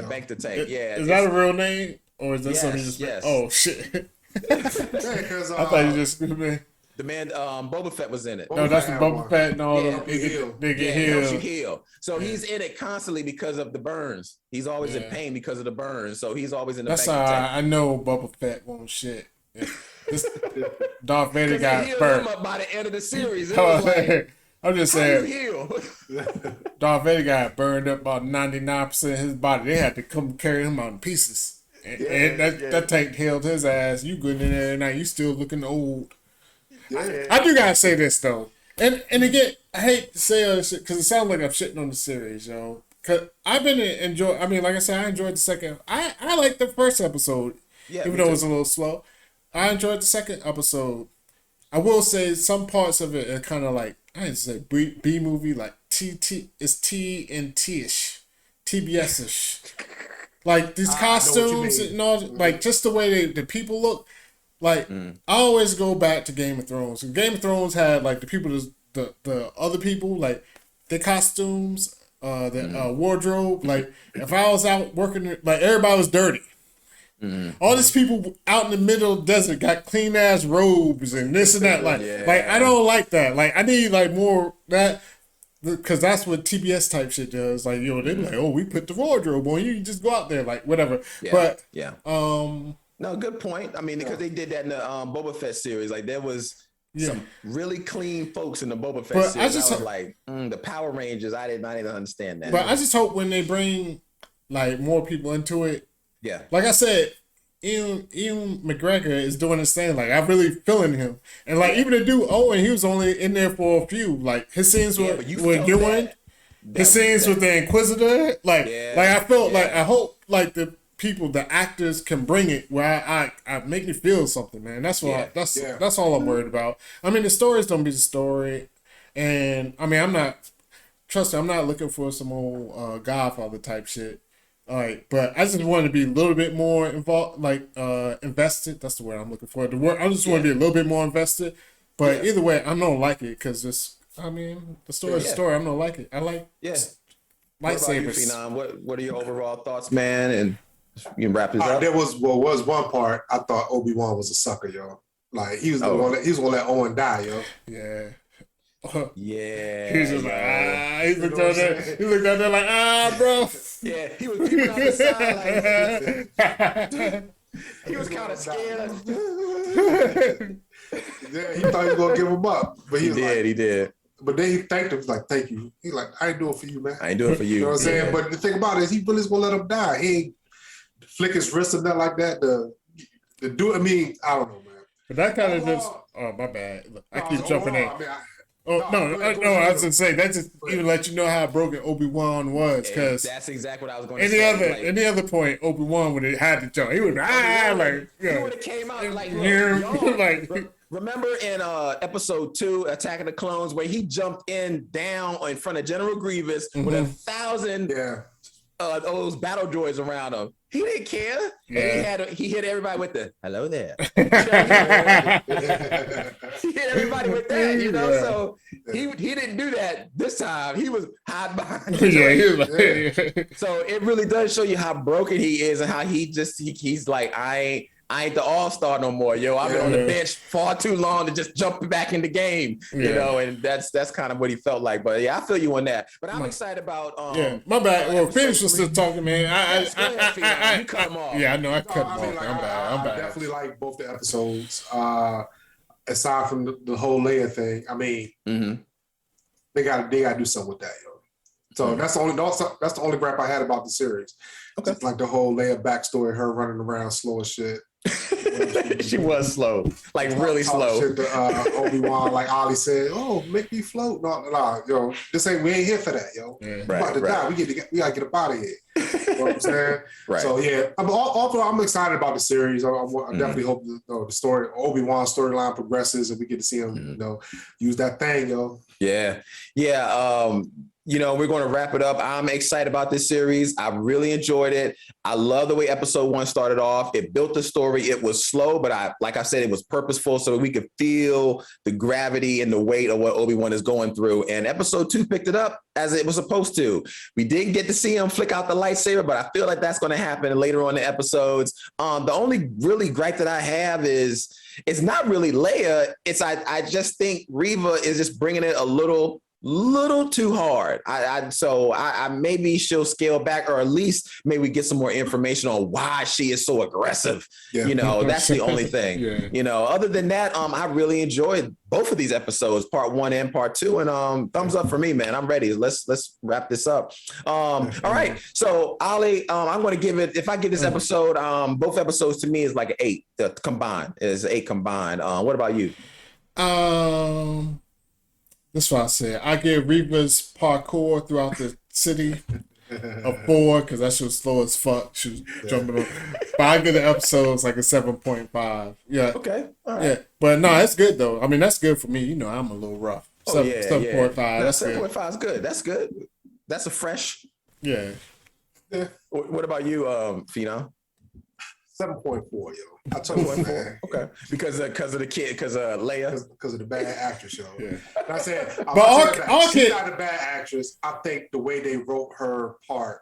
Bank to tank. Is that a real name, or is that something you just? Yes. Oh shit! Because I thought you just screwed me. The man, Boba Fett was in it. No, that's the Boba Fett. No, Yeah. they get helps healed. you heal. So he's in it constantly because of the burns. He's always in pain because of the burns. So he's always in the. That's how I know Boba Fett won't shit. This Darth Vader got burnt. Him up by the end of the series. I'm just saying. Darth Vader got burned up about 99% of his body. They had to come carry him out in pieces. And that tank healed his ass. You good in there now? You still looking old. Yeah. I do gotta say this though, and again, I hate to say other shit because it sounds like I'm shitting on the series, yo. Cause I've been enjoying. I mean, like I said, I enjoyed the second. I liked the first episode, even though it was a little slow. I enjoyed the second episode. I will say some parts of it are kind of like I didn't say B movie, like it's T and T-ish, TBS-ish. Like these costumes and all, like just the way the people look. Like I always go back to Game of Thrones. And Game of Thrones had like the people, the other people, like their costumes, the wardrobe. Like if I was out working, like everybody was dirty. All these people out in the middle of the desert got clean ass robes and this and that. Like I don't like that. Like I need like more that. Because that's what TBS type shit does. Like, yo, they're like, oh, we put the wardrobe on you. You just go out there, like, whatever. But no, good point. I mean, because they did that in the Boba Fett series. Like, there was some really clean folks in the Boba Fett series. I was like, the Power Rangers. I didn't understand that. But I just hope when they bring like more people into it. Yeah. Like I said, Ian McGregor is doing his thing. Like I'm really feeling him, and like even the dude Owen, he was only in there for a few. Like his scenes were doing. His scenes with the Inquisitor, like I felt like I hope like the people, the actors can bring it where I make me feel something, man. That's what that's all I'm worried about. I mean, the stories don't be the story, and I mean, I'm not looking for some old Godfather type shit. All right, but I just want to be a little bit more involved, like invested. That's the word I'm looking for. I just want to be a little bit more invested. But either way, I'm gonna like it because this. I mean, the story's the story. I'm gonna like it. I like lightsabers. What about you, Phenom? What are your overall thoughts, man? And you can wrap this up. There was one part I thought Obi-Wan was a sucker, yo. Like he was the one. He was gonna let Owen die, yo. Yeah. He's just like he looked out there. He looked out there like bro. Yeah, he was peeping on the side like he was kind of scared. Yeah, he thought he was gonna give him up, but he did. But then he thanked him, like, thank you. He's like, I ain't do it for you, man. I ain't do it for you. You know what I'm saying? But the thing about it is he really's gonna let him die. He ain't flick his wrist and nothing like that. The do I mean, I don't know, man. But that kind of just my bad. Look, I keep jumping in. I was gonna say that just even let you know how broken Obi-Wan was, because that's exactly what I was going to say. Any other point, Obi-Wan would have had to jump. He would he would have came out like, remember in episode 2, Attack of the Clones, where he jumped down in front of General Grievous with 1,000 those battle droids around him. He didn't care. Yeah. And he hit everybody with the hello there. He hit everybody with that, you know. So he didn't do that this time. He was hiding behind. So it really does show you how broken he is and how he's like, I ain't the all-star no more, yo. I've been on the bench far too long to just jump back in the game, you know, and that's kind of what he felt like. But yeah, I feel you on that. But I'm excited about my bad. Well, Phoenix was still talking, man. You cut him off. Yeah, I know. I cut him off. I'm bad. I definitely like both the episodes. Aside from the whole Leia thing, I mean, they got to do something with that, yo. So that's the only gripe I had about the series. Okay. It's like the whole Leia backstory, her running around slow as shit. She was slow, like really slow. Shit to, Obi-Wan, like Ollie said, "Oh, make me float." No, yo, we ain't here for that, yo. Yeah. We're about to die. We gotta get up out of here. You know what I'm saying? Right. So yeah, I'm excited about the series. I definitely hope the story, Obi-Wan storyline progresses and we get to see him, use that thing, yo. Yeah. we're going to wrap it up. I'm excited about this series. I really enjoyed it. I love the way episode 1 started off. It built the story. It was slow, but like I said, it was purposeful so that we could feel the gravity and the weight of what Obi-Wan is going through. And episode 2 picked it up as it was supposed to. We didn't get to see him flick out the lightsaber, but I feel like that's going to happen later on in the episodes. The only really gripe that I have is it's not really Leia. I just think Reva is just bringing it a little too hard. So maybe she'll scale back, or at least maybe we get some more information on why she is so aggressive. Yeah. That's the only thing. Yeah. Other than that, I really enjoyed both of these episodes, part 1 and part 2, and thumbs up for me, man. I'm ready. Let's wrap this up. All right. So Ali, I'm going to give it. If I give this episode, both episodes to me is like an 8 combined. Is 8 combined. What about you? That's what I said. I give Reva's parkour throughout the city a 4 because that shit was slow as fuck. She was jumping on. But I give the episodes like a 7.5. Yeah. Okay. All right. Yeah. But no, it's good though. I mean, that's good for me. I'm a little rough. 7.5. That's 7.5 is good. That's good. That's a fresh. Yeah. What about you, Phenom? 7.4, yo. I told you, man. Okay, because of the kid, because Leia, because of the bad actress, yo. Yeah. And I said, but she's not a bad actress. I think the way they wrote her part,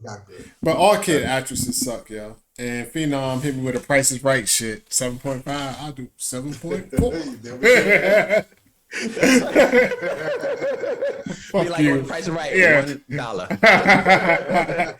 not good. But all kid actresses suck, yo. And Phenom hit me with a Price is Right shit. 7.5. I'll do 7.4. Be like you. on Price is Right, Yeah. $1.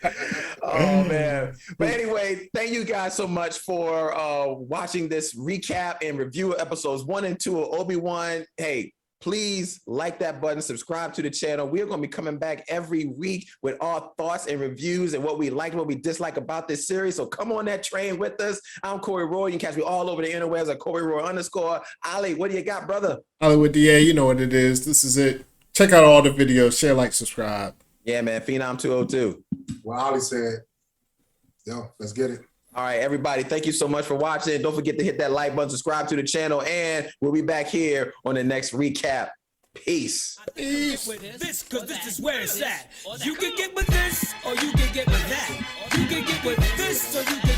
Oh man! But anyway, thank you guys so much for watching this recap and review of episodes 1 and 2 of Obi-Wan. Hey, please like that button, subscribe to the channel. We are going to be coming back every week with our thoughts and reviews and what we like, what we dislike about this series. So come on that train with us. I'm Corey Roy. You can catch me all over the interwebs at Corey Roy _. Ali, what do you got, brother? Hollywood DA, you know what it is. This is it. Check out all the videos. Share, like, subscribe. Yeah, man. Phenom 202. Well, Ali said, yo, let's get it. All right, everybody. Thank you so much for watching. Don't forget to hit that like button, subscribe to the channel, and we'll be back here on the next recap. Peace. This is where it's at. You can get with this, or you can get with that. You can get with this, or you can